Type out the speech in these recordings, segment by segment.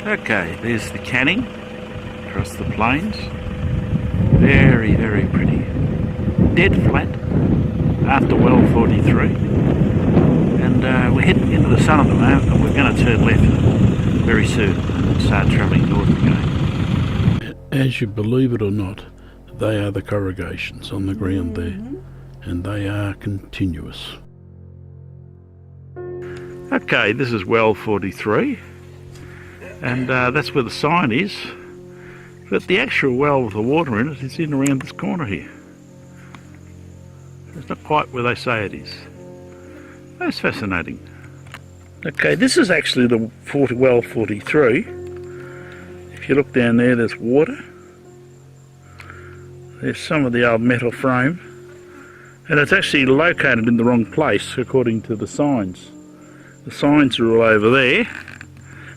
Okay, there's the canning across the plains. Very, very pretty. Dead flat after well 43. And we're heading into the sun at the moment, and we're going to turn left very soon and start travelling north again. As you believe it or not, they are the corrugations on the ground there, and they are continuous. Okay, this is well 43, and that's where the sign is, but the actual well with the water in it is in around this corner here. It's not quite where they say it is. That's fascinating. Okay, this is actually the well 43. If you look down there, there's water. There's some of the old metal frame, and it's actually located in the wrong place according to the signs. The signs are all over there,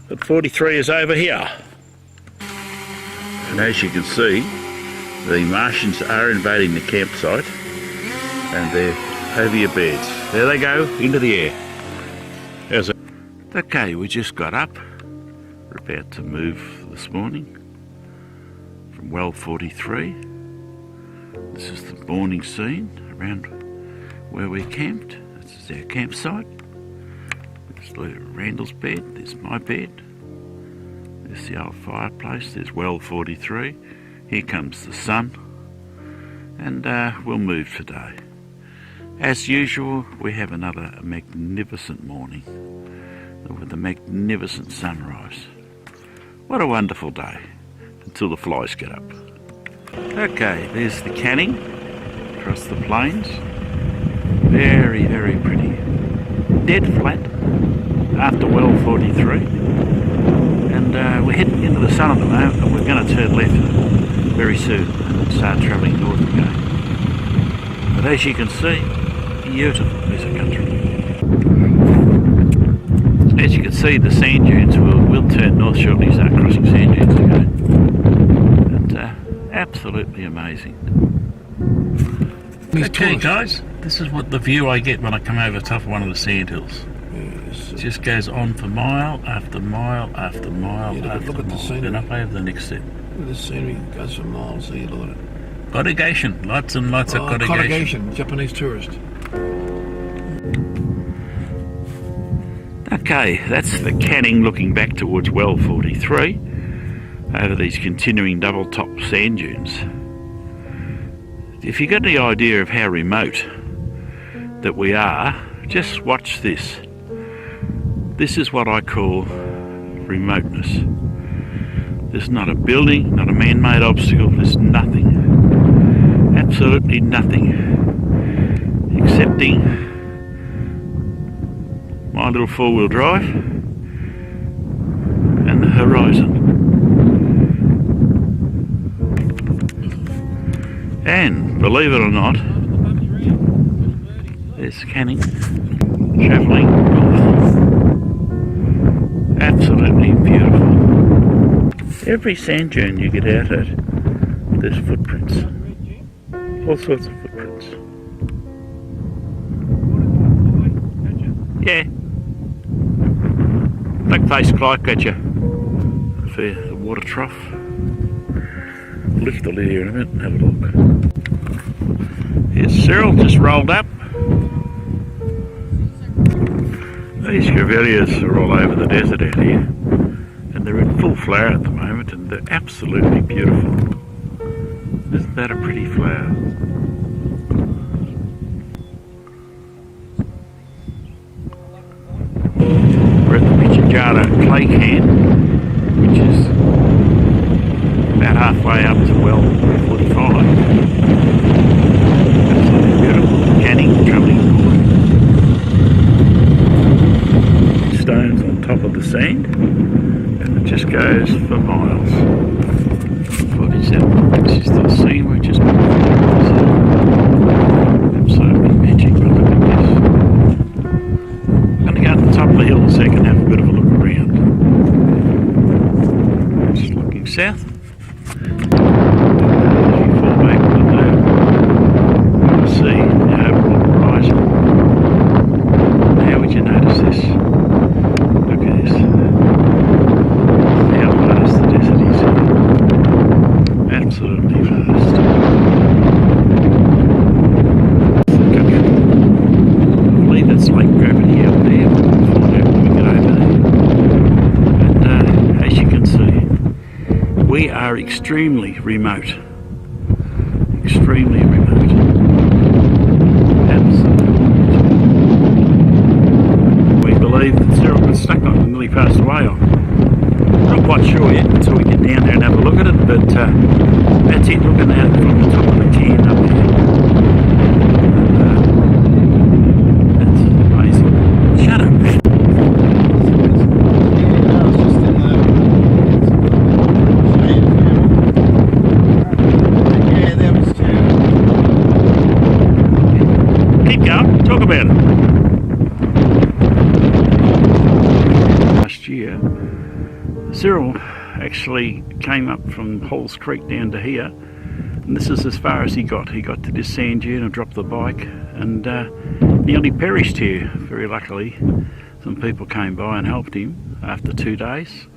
but 43 is over here. And as you can see, the Martians are invading the campsite, and they're over your beds. There they go, into the air. How's it? Okay, we just got up. We're about to move this morning from well 43. This is the morning scene around where we camped. This is our campsite. There's Randall's bed, there's my bed, there's the old fireplace, there's well 43. Here comes the sun, and we'll move today. As usual, we have another magnificent morning with a magnificent sunrise. What a wonderful day, until the flies get up. Okay, there's the canning across the plains. Very, very pretty. Dead flat after well 43. And we're heading into the sun at the moment, and we're going to turn left very soon and start travelling north again. But as you can see, beautiful piece of country. As you can see, the sand dunes will turn north shortly, start crossing sand dunes again. And absolutely amazing. Okay guys, this is what the view I get when I come over top of one of the sand hills. Yes. It just goes on for mile after mile after mile after mile. Then up over the next step. Look at the scenery, it goes for miles here, look at it. Corrugation, lots and lots of corrugation. Corrugation, Japanese tourist. Okay, that's the canning looking back towards well 43 over these continuing double top sand dunes. If you got any idea of how remote that we are, just watch this. This is what I call remoteness. There's not a building, not a man-made obstacle, there's nothing. Absolutely nothing. Excepting my little four-wheel drive and the horizon. And believe it or not, there's canning travelling north. Absolutely beautiful. Every sand dune you get out at, there's footprints. All sorts of footprints. Yeah. Black-faced Clyde, gotcha. For the water trough. Lift the lid here in a minute and have a look. Here's Cyril, just rolled up. These grevilleas are all over the desert out here, and they're in full flower at the moment, and they're absolutely beautiful. Isn't that a pretty flower? We're at the Pichijara clay can, which is about halfway up to well 45. Absolutely beautiful. Canning travelling north. Stones on top of the sand, and it just goes for miles. 47. This is the scene we just absolutely magic, but look at this. I'm going to go to the top of the hill in a second and have a bit of a look around. Just looking south. See the overall horizon. How would you notice this? Look at this. The we are extremely remote. Extremely remote. We believe that Cyril got stuck on it and nearly passed away on. Not quite sure yet until we get down there and have a look at it, but that's it, looking out from the top of the can up there. That's amazing. Shut up, man. Yeah, there was two. Keep going, talk about it. Last year, Cyril actually came up from Halls Creek down to here, and this is as far as he got. He got to this sand dune and dropped the bike and nearly perished here. Very luckily, some people came by and helped him after 2 days.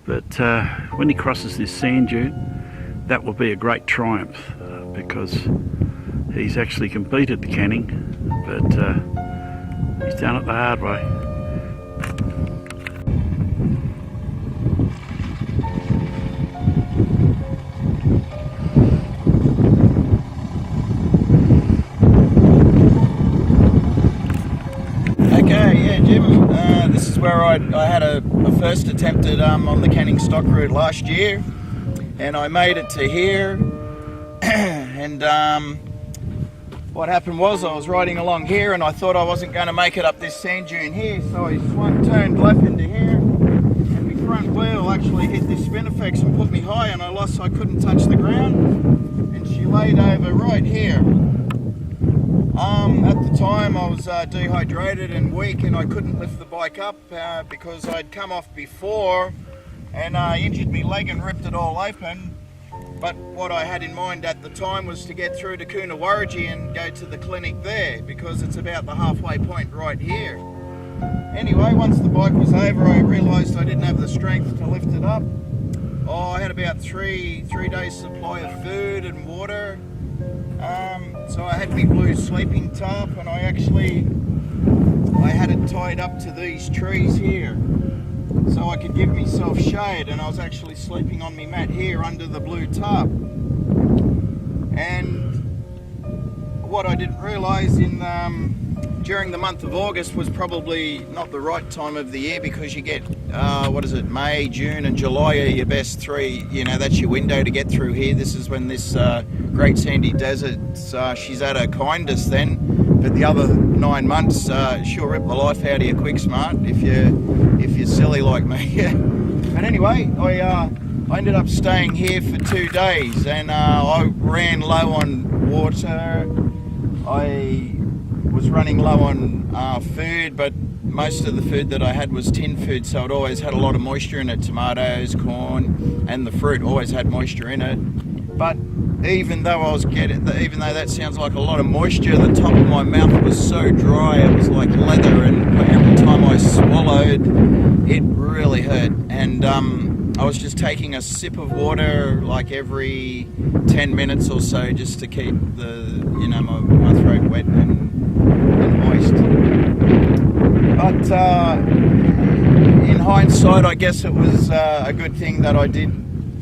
But when he crosses this sand dune, that will be a great triumph because he's actually completed the canning, but he's done it the hard way. This is where I had a first attempt at on the Canning stock route last year, and I made it to here. And what happened was I was riding along here, and I thought I wasn't going to make it up this sand dune here, so I turned left into here, and my front wheel actually hit this spinifex and put me high, and I couldn't touch the ground, and she laid over right here. At the time I was dehydrated and weak, and I couldn't lift the bike up because I'd come off before and injured my leg and ripped it all open. But what I had in mind at the time was to get through to Coonawarrigi and go to the clinic there, because it's about the halfway point right here. Anyway, once the bike was over, I realised I didn't have the strength to lift it up. I had about three days supply of food and water. So I had my blue sleeping tarp, and I had it tied up to these trees here so I could give myself shade, and I was actually sleeping on my mat here under the blue tarp. And what I didn't realise during the month of August was probably not the right time of the year, because you get May, June and July are your best three, that's your window to get through here. This is when this great sandy desert, she's at her kindest then, but the other 9 months she'll rip the life out of you quick smart if you're silly like me. But anyway, I ended up staying here for 2 days, and I ran low on water. I was running low on food, but most of the food that I had was tin food, so it always had a lot of moisture in it. Tomatoes, corn, and the fruit always had moisture in it. But even though that sounds like a lot of moisture, the top of my mouth was so dry, it was like leather, and every time I swallowed, it really hurt. And I was just taking a sip of water like every 10 minutes or so, just to keep my throat wet and moist. But in hindsight, I guess it was a good thing that I did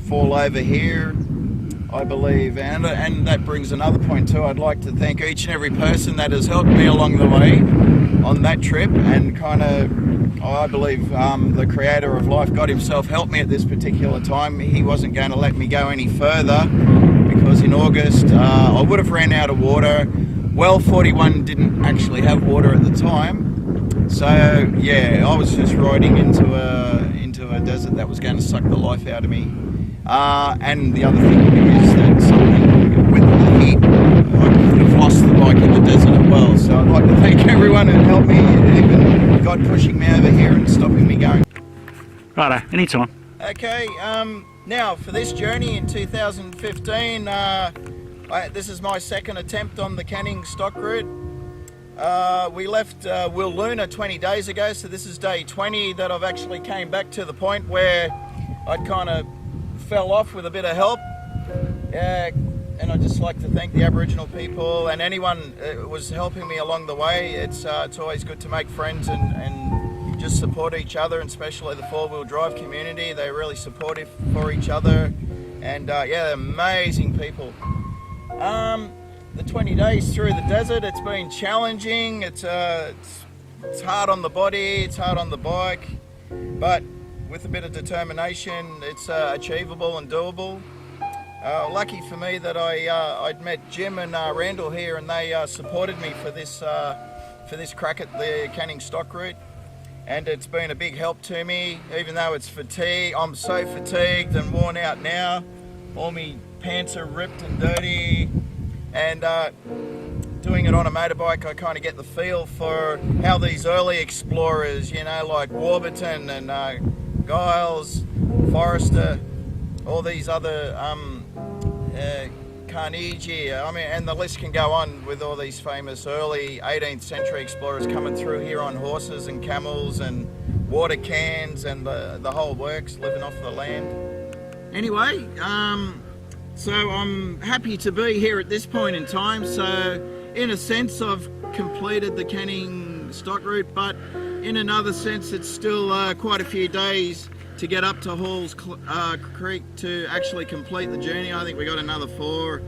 fall over here, I believe. And that brings another point too. I'd like to thank each and every person that has helped me along the way on that trip, and I believe the creator of life, God himself, helped me at this particular time. He wasn't going to let me go any further, because in August I would have ran out of water. Well, 41 didn't actually have water at the time, so yeah, I was just riding into a desert that was going to suck the life out of me. And the other thing is that with the heat, I could have lost the bike in the desert as well. So I'd like to thank everyone who helped me, even God pushing me over here and stopping me going. Righto, anytime. Okay, now for this journey in 2015, this is my second attempt on the Canning stock route. We left Willoona 20 days ago, so this is day 20 that I've actually came back to the point where I'd kind of fell off with a bit of help. And I'd just like to thank the Aboriginal people and anyone who was helping me along the way. It's always good to make friends and just support each other, and especially the four-wheel drive community. They're really supportive for each other, and yeah, they're amazing people. The 20 days through the desert, it's been challenging. It's hard on the body, it's hard on the bike, but with a bit of determination, it's achievable and doable. Lucky for me that I'd met Jim and Randall here, and they supported me for this crack at the Canning stock route, and it's been a big help to me. Even though it's fatigue, I'm so fatigued and worn out now. All my pants are ripped and dirty, and doing it on a motorbike, I kind of get the feel for how these early explorers, you know, like Warburton and Giles, Forrester, all these other Carnegie, I mean, and the list can go on with all these famous early 18th century explorers coming through here on horses and camels and water cans and the whole works, living off the land. Anyway, so I'm happy to be here at this point in time. So in a sense, I've completed the Canning stock route, but in another sense, it's still quite a few days to get up to Halls Creek to actually complete the journey. I think we got another four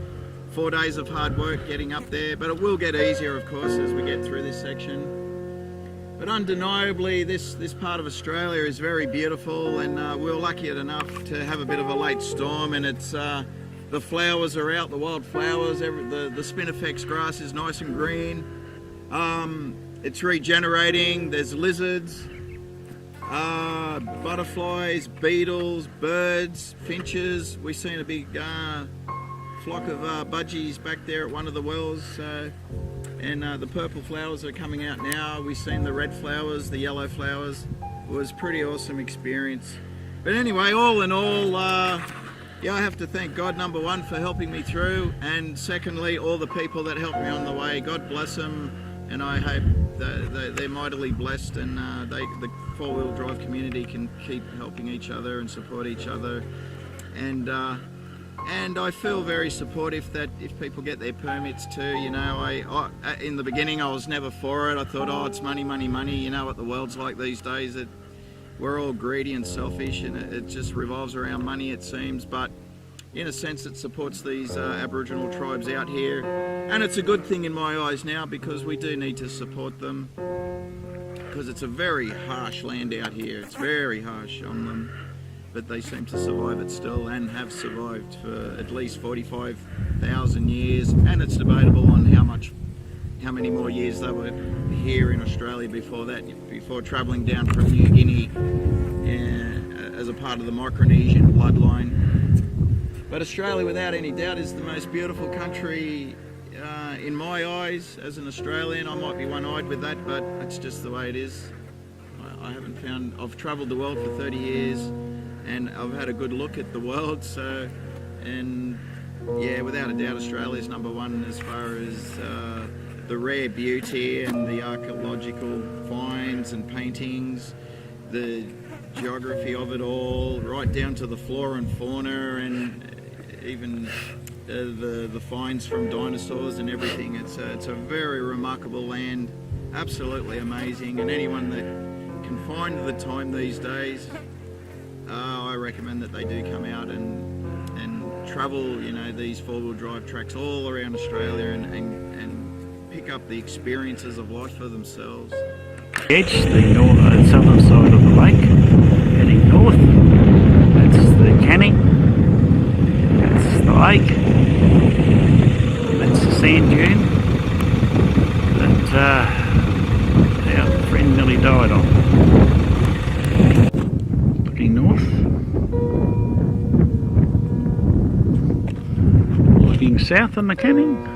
days of hard work getting up there, but it will get easier, of course, as we get through this section. But undeniably, this part of Australia is very beautiful, and we were lucky enough to have a bit of a late storm, and it's the flowers are out, the wild flowers, the spinifex grass is nice and green. It's regenerating. There's lizards, butterflies, beetles, birds, finches. We've seen a big flock of budgies back there at one of the wells, and the purple flowers are coming out now. We've seen the red flowers, the yellow flowers. It was a pretty awesome experience. But anyway, all in all, yeah, I have to thank God, number one, for helping me through, and secondly, all the people that helped me on the way. God bless them, and I hope they're mightily blessed, and the four-wheel drive community can keep helping each other and support each other. And I feel very supportive that if people get their permits too, you know, I in the beginning I was never for it. I thought, oh, it's money, money, money. You know what the world's like these days. We're all greedy and selfish, and it just revolves around money, it seems. But in a sense, it supports these Aboriginal tribes out here, and it's a good thing in my eyes now, because we do need to support them, because it's a very harsh land out here. It's very harsh on them, but they seem to survive it still, and have survived for at least 45,000 years, and it's debatable on how many more years they were here in Australia before that, before travelling down from New Guinea as a part of the Micronesian bloodline. But Australia, without any doubt, is the most beautiful country in my eyes. As an Australian, I might be one-eyed with that, but it's just the way it is. I've travelled the world for 30 years, and I've had a good look at the world, and yeah, without a doubt, Australia's number one as far as the rare beauty and the archaeological finds and paintings, the geography of it all, right down to the flora and fauna, and even the finds from dinosaurs and everything. It's a very remarkable land, absolutely amazing, and anyone that can find the time these days, I recommend that they do come out and travel, you know, these four-wheel drive tracks all around Australia and pick up the experiences of life for themselves. Edge, the southern side of the lake, heading north. That's the Canning, that's the lake, that's the sand dune that our friend nearly died on. Looking north, looking south on the Canning.